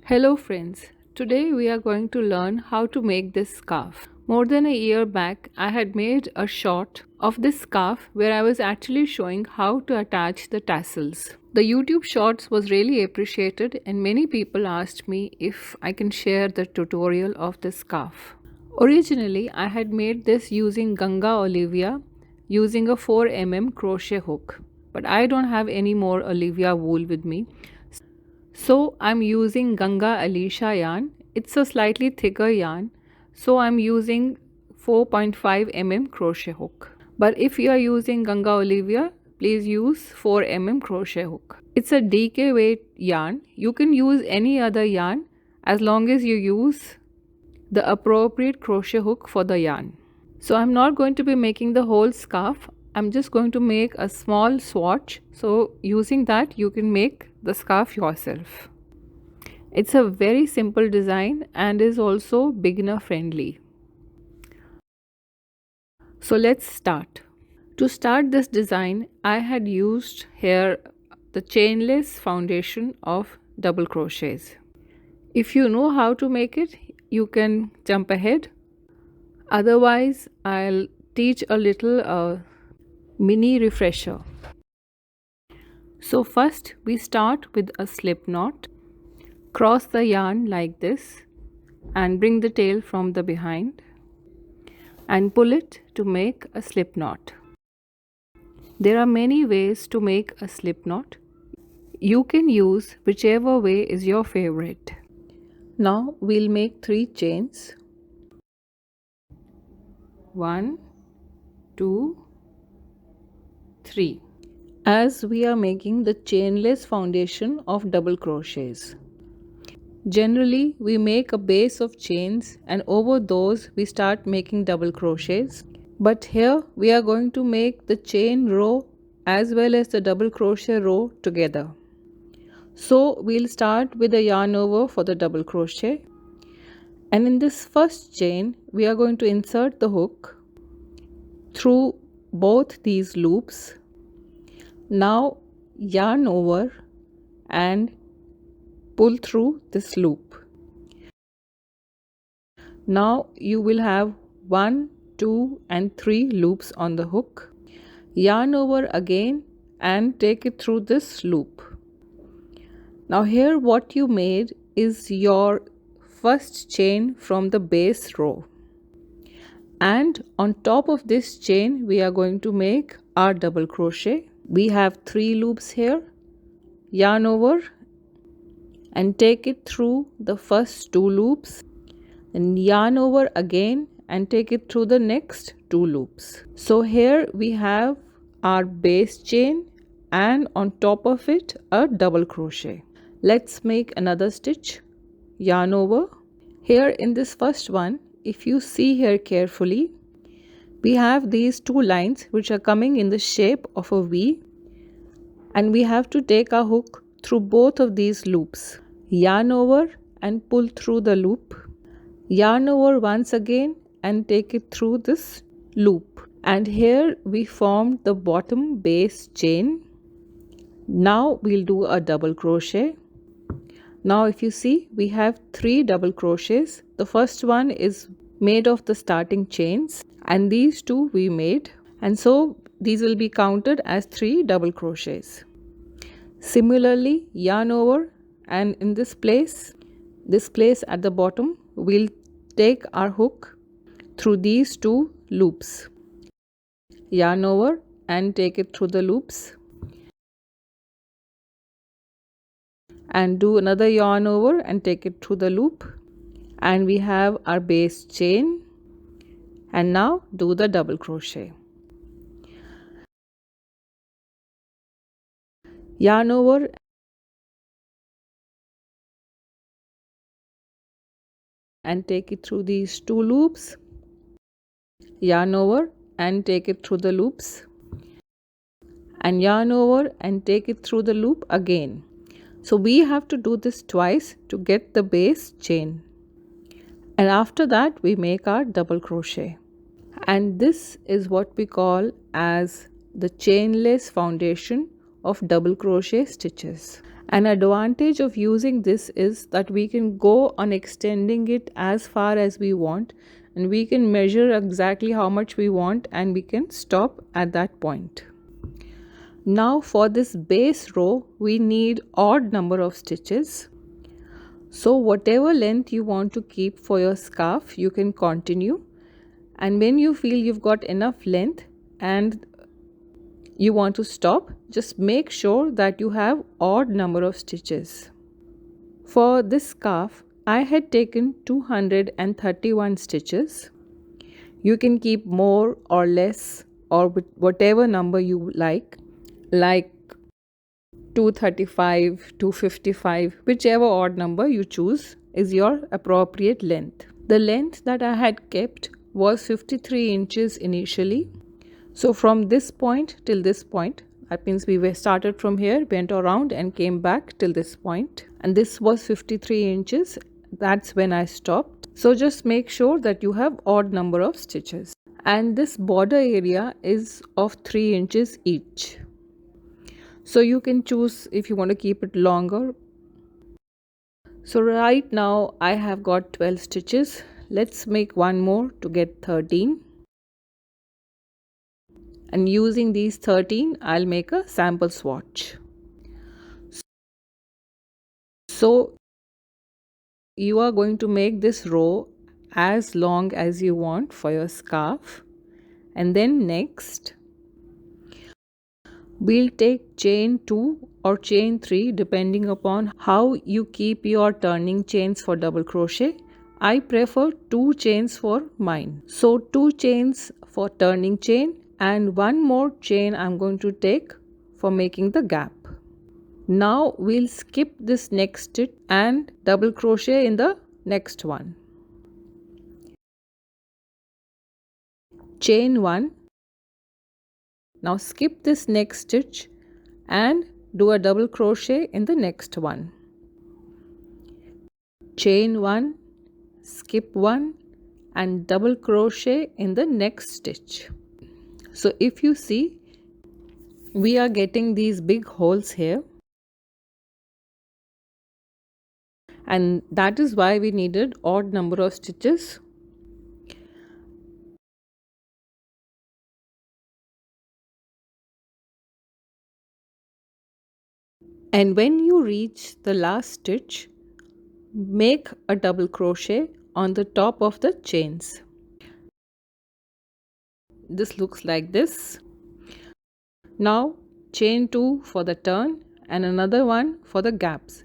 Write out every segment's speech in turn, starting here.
Hello friends, today we are going to learn how to make this scarf. More than a year back, I had made a short of this scarf where I was actually showing how to attach the tassels. The YouTube shorts was really appreciated and many people asked me if I can share the tutorial of this scarf. Originally, I had made this using Ganga Olivia using a 4 mm crochet hook, but I don't have any more Olivia wool with me. So I'm using Ganga Alicia yarn. It's a slightly thicker yarn. So I'm using 4.5 mm crochet hook. But if you are using Ganga Olivia, please use 4 mm crochet hook. It's a DK weight yarn. You can use any other yarn as long as you use the appropriate crochet hook for the yarn. So I'm not going to be making the whole scarf. I'm just going to make a small swatch. So using that you can make the scarf yourself. It's a very simple design and is also beginner friendly. So let's start. To start this design, I had used here the chainless foundation of double crochets. If you know how to make it, you can jump ahead. Otherwise, I'll teach a little mini refresher. So first we start with a slip knot. Cross the yarn like this and bring the tail from the behind and pull it to make a slip knot. There are many ways to make a slip knot. You can use whichever way is your favorite. Now we'll make 3 chains. 1, 2, 3. As we are making the chainless foundation of double crochets. Generally, we make a base of chains and over those we start making double crochets. But here we are going to make the chain row as well as the double crochet row together. So we'll start with a yarn over for the double crochet. And in this first chain, we are going to insert the hook through both these loops. Now yarn over and pull through this loop. Now you will have 1, 2 and 3 loops on the hook. Yarn over again and take it through this loop. Now here what you made is your first chain from the base row. And on top of this chain we are going to make our double crochet. We have 3 loops here. Yarn over and take it through the first 2 loops, and yarn over again and take it through the next 2 loops. So here we have our base chain and on top of it a double crochet. Let's make another stitch. Yarn over. Here in this first one, if you see here carefully, we have these 2 lines which are coming in the shape of a V, and we have to take our hook through both of these loops. Yarn over and pull through the loop. Yarn over once again and take it through this loop. And here we formed the bottom base chain. Now we'll do a double crochet. Now if you see, we have 3 double crochets. The first one is made of the starting chains and these 2 we made, and so these will be counted as 3 double crochets. Similarly, yarn over and in this place at the bottom, we'll take our hook through these 2 loops. Yarn over and take it through the loops and do another yarn over and take it through the loop, and we have our base chain. And now do the double crochet. Yarn over and take it through these 2 loops. Yarn over and take it through the loops and yarn over and take it through the loop again. So we have to do this twice to get the base chain, and after that we make our double crochet. And this is what we call as the chainless foundation of double crochet stitches. An advantage of using this is that we can go on extending it as far as we want, and we can measure exactly how much we want and we can stop at that point. Now for this base row we need odd number of stitches. So whatever length you want to keep for your scarf, you can continue, and when you feel you've got enough length and you want to stop, just make sure that you have odd number of stitches. For this scarf I had taken 231 stitches. You can keep more or less or whatever number you like 235, 255, whichever odd number you choose is your appropriate length. The length that I had kept was 53 inches initially. So from this point till this point, that means we were started from here, went around and came back till this point, and this was 53 inches. That's when I stopped. So just make sure that you have odd number of stitches, and this border area is of 3 inches each. So you can choose if you want to keep it longer. So right now I have got 12 stitches. Let's make one more to get 13. And using these 13, I'll make a sample swatch. So you are going to make this row as long as you want for your scarf, and then next we'll take chain 2 or chain 3 depending upon how you keep your turning chains for double crochet. I prefer 2 chains for mine. So 2 chains for turning chain and one more chain I'm going to take for making the gap. Now we'll skip this next stitch and double crochet in the next one. Chain 1. Now skip this next stitch and do a double crochet in the next one. Chain 1, skip 1 and double crochet in the next stitch. So if you see, we are getting these big holes here, and that is why we needed odd number of stitches. And when you reach the last stitch, make a double crochet on the top of the chains. This looks like this. Now chain 2 for the turn and another one for the gaps.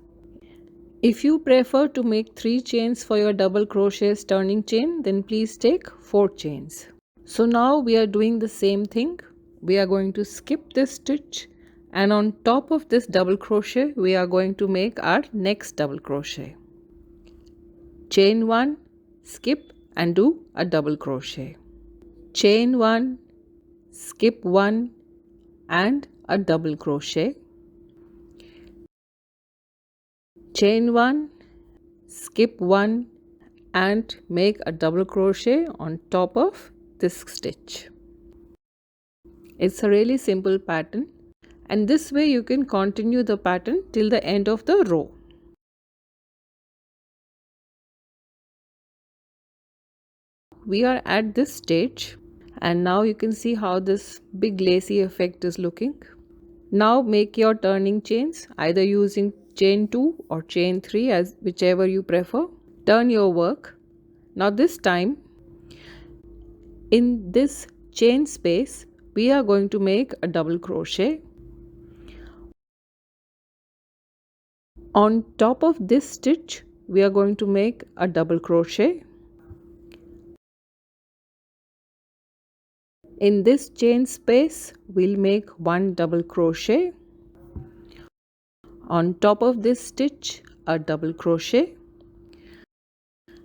If you prefer to make 3 chains for your double crochets turning chain, then please take 4 chains. So now we are doing the same thing. We are going to skip this stitch, and on top of this double crochet we are going to make our next double crochet. Chain 1, skip and do a double crochet. Chain 1, skip 1 and a double crochet. Chain 1, skip 1 and make a double crochet on top of this stitch. It's a really simple pattern, and this way you can continue the pattern till the end of the row. We are at this stage, and now you can see how this big lacy effect is looking. Now make your turning chains either using chain 2 or chain 3, as whichever you prefer. Turn your work. Now this time in this chain space we are going to make a double crochet. On top of this stitch we are going to make a double crochet. In this chain space we'll make one double crochet. On top of this stitch a double crochet,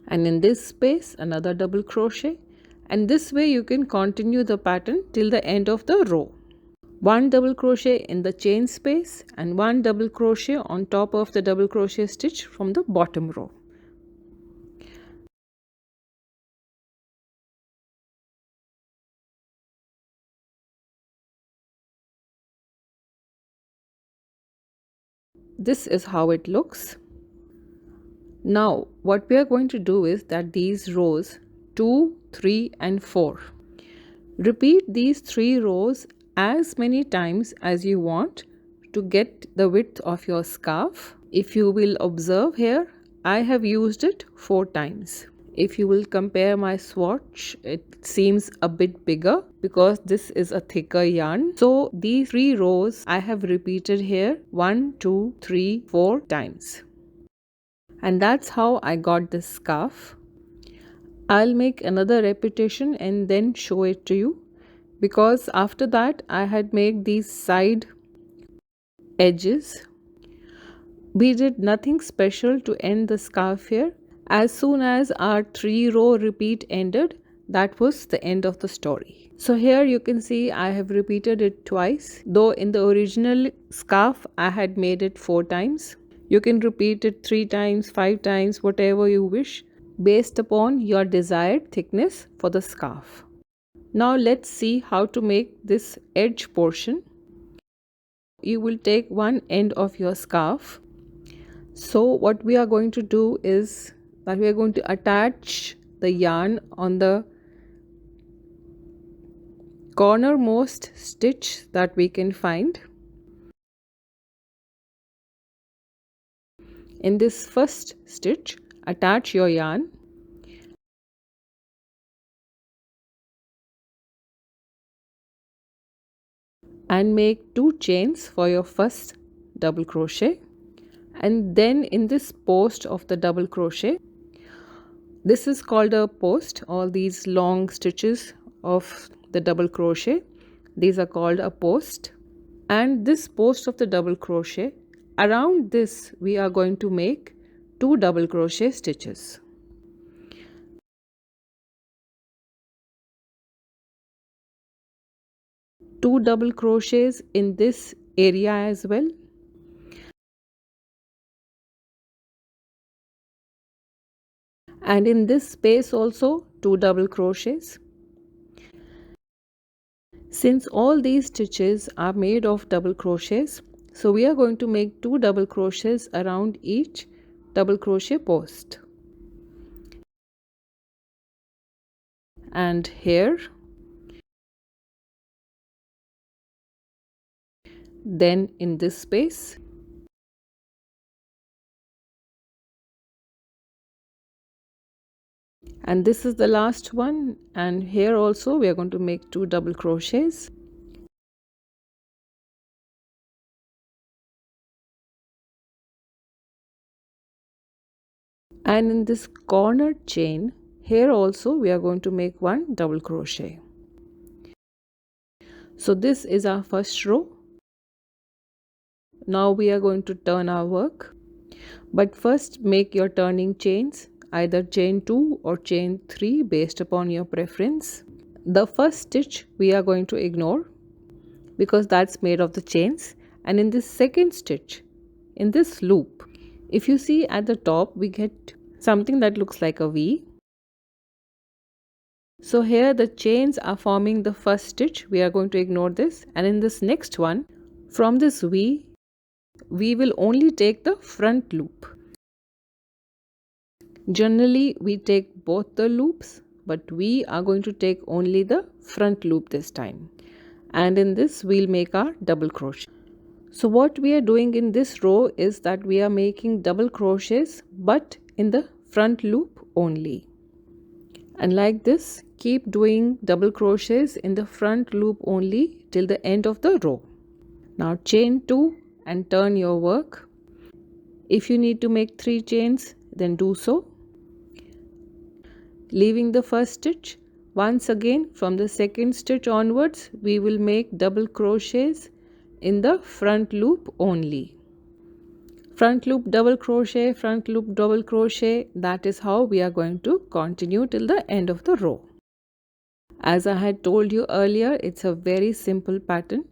and in this space another double crochet, and this way you can continue the pattern till the end of the row. One double crochet in the chain space and one double crochet on top of the double crochet stitch from the bottom row. this is how it looks. Now what we are going to do is that these rows 2, 3 and 4, repeat these 3 rows as many times as you want to get the width of your scarf. If you will observe here, I have used it 4 times. If you will compare my swatch, it seems a bit bigger because this is a thicker yarn. So these 3 rows I have repeated here 1, 2, 3, 4 times. And that's how I got this scarf. I'll make another repetition and then show it to you, because after that I had made these side edges. We did nothing special to end the scarf here. As soon as our 3-row repeat ended, that was the end of the story. So here you can see I have repeated it twice, though in the original scarf I had made it 4 times. You can repeat it 3 times, 5 times, whatever you wish, based upon your desired thickness for the scarf. Now let's see how to make this edge portion. You will take one end of your scarf. So what we are going to do is that we are going to attach the yarn on the cornermost stitch that we can find. In this first stitch, attach your yarn and make 2 chains for your first double crochet. And then in this post of the double crochet, this is called a post, all these long stitches of the double crochet, these are called a post. And this post of the double crochet, around this we are going to make 2 double crochet stitches. Two double crochets in this area as well. And in this space also 2 double crochets. Since all these stitches are made of double crochets, so we are going to make 2 double crochets around each double crochet post. And here, then in this space, and this is the last one, and here also we are going to make 2 double crochets. And in this corner chain, here also we are going to make 1 double crochet. So this is our first row. Now we are going to turn our work, but first make your turning chains, either chain 2 or chain 3 based upon your preference. The first stitch we are going to ignore because that's made of the chains. And in this second stitch, in this loop, if you see at the top, we get something that looks like a V. So here the chains are forming the first stitch. We are going to ignore this. And in this next one, from this V, we will only take the front loop. Generally, we take both the loops, but we are going to take only the front loop this time. And in this, we'll make our double crochet. So what we are doing in this row is that we are making double crochets, but in the front loop only. And like this, keep doing double crochets in the front loop only till the end of the row. Now chain 2 and turn your work. If you need to make 3 chains, then do so. Leaving the first stitch, once again from the second stitch onwards, we will make double crochets in the front loop only. Front loop double crochet, front loop double crochet, that is how we are going to continue till the end of the row. As I had told you earlier, it's a very simple pattern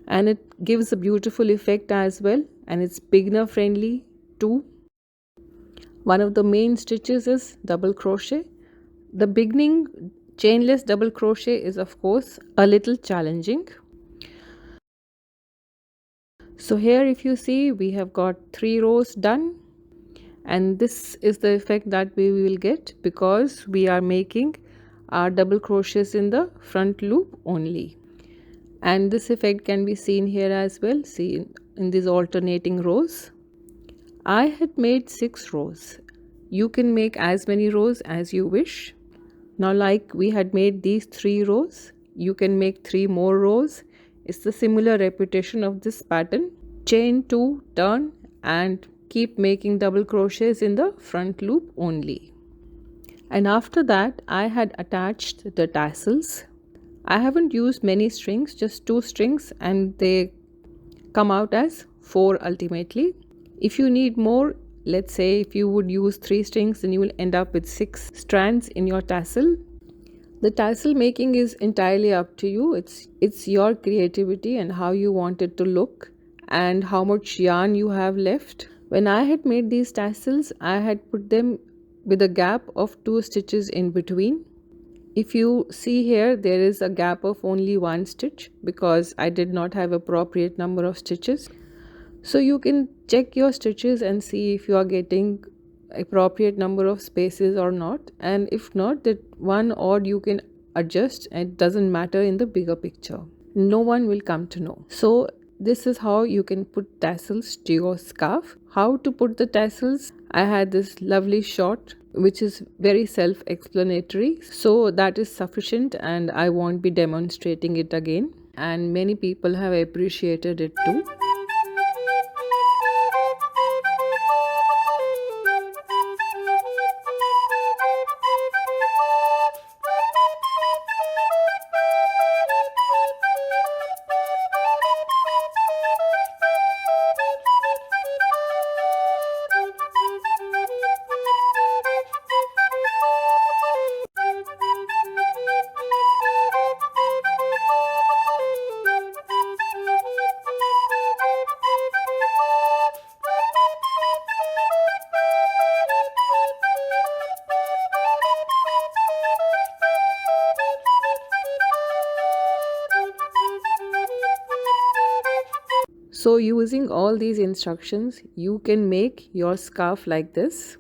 and it gives a beautiful effect as well, and it's beginner friendly too. One of the main stitches is double crochet. The beginning chainless double crochet is of course a little challenging. So here if you see, we have got 3 rows done, and this is the effect that we will get because we are making our double crochets in the front loop only. And this effect can be seen here as well. See, in these alternating rows. I had made 6 rows. You can make as many rows as you wish. Now, like we had made these 3 rows, you can make 3 more rows. It's the similar repetition of this pattern. Chain 2, turn, and keep making double crochets in the front loop only. And after that, I had attached the tassels. I haven't used many strings, just 2 strings, and they come out as 4 ultimately. If you need more, let's say if you would use 3 strings, then you will end up with 6 strands in your tassel. The tassel making is entirely up to you. It's your creativity and how you want it to look and how much yarn you have left. When I had made these tassels, I had put them with a gap of 2 stitches in between. If you see here, there is a gap of only 1 stitch because I did not have appropriate number of stitches. So you can check your stitches and see if you are getting appropriate number of spaces or not, and if not, that one odd you can adjust. It doesn't matter in the bigger picture, no one will come to know. So this is how you can put tassels to your scarf. How to put the tassels, I had this lovely shot which is very self-explanatory, so that is sufficient and I won't be demonstrating it again, and many people have appreciated it too. So using all these instructions, you can make your scarf like this.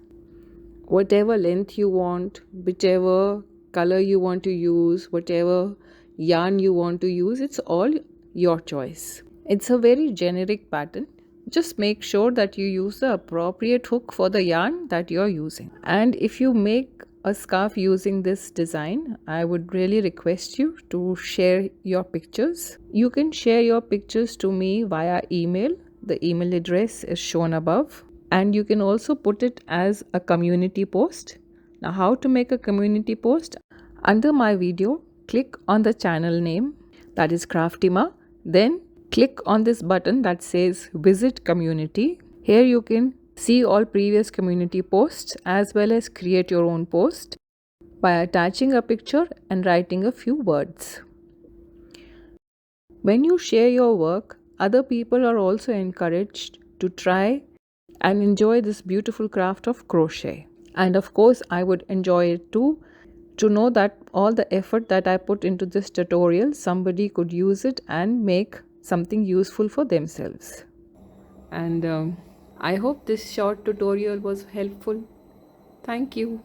Whatever length you want, whichever color you want to use, whatever yarn you want to use, it's all your choice. It's a very generic pattern. Just make sure that you use the appropriate hook for the yarn that you're using. And if you make a scarf using this design, I would really request you to share your pictures. You can share your pictures to me via email. The email address is shown above, and you can also put it as a community post. Now, how to make a community post? Under my video, click on the channel name, that is Craftima, then click on this button that says visit community. Here you can see all previous community posts as well as create your own post by attaching a picture and writing a few words. When you share your work, other people are also encouraged to try and enjoy this beautiful craft of crochet. And of course, I would enjoy it too, to know that all the effort that I put into this tutorial, somebody could use it and make something useful for themselves. And I hope this short tutorial was helpful. Thank you.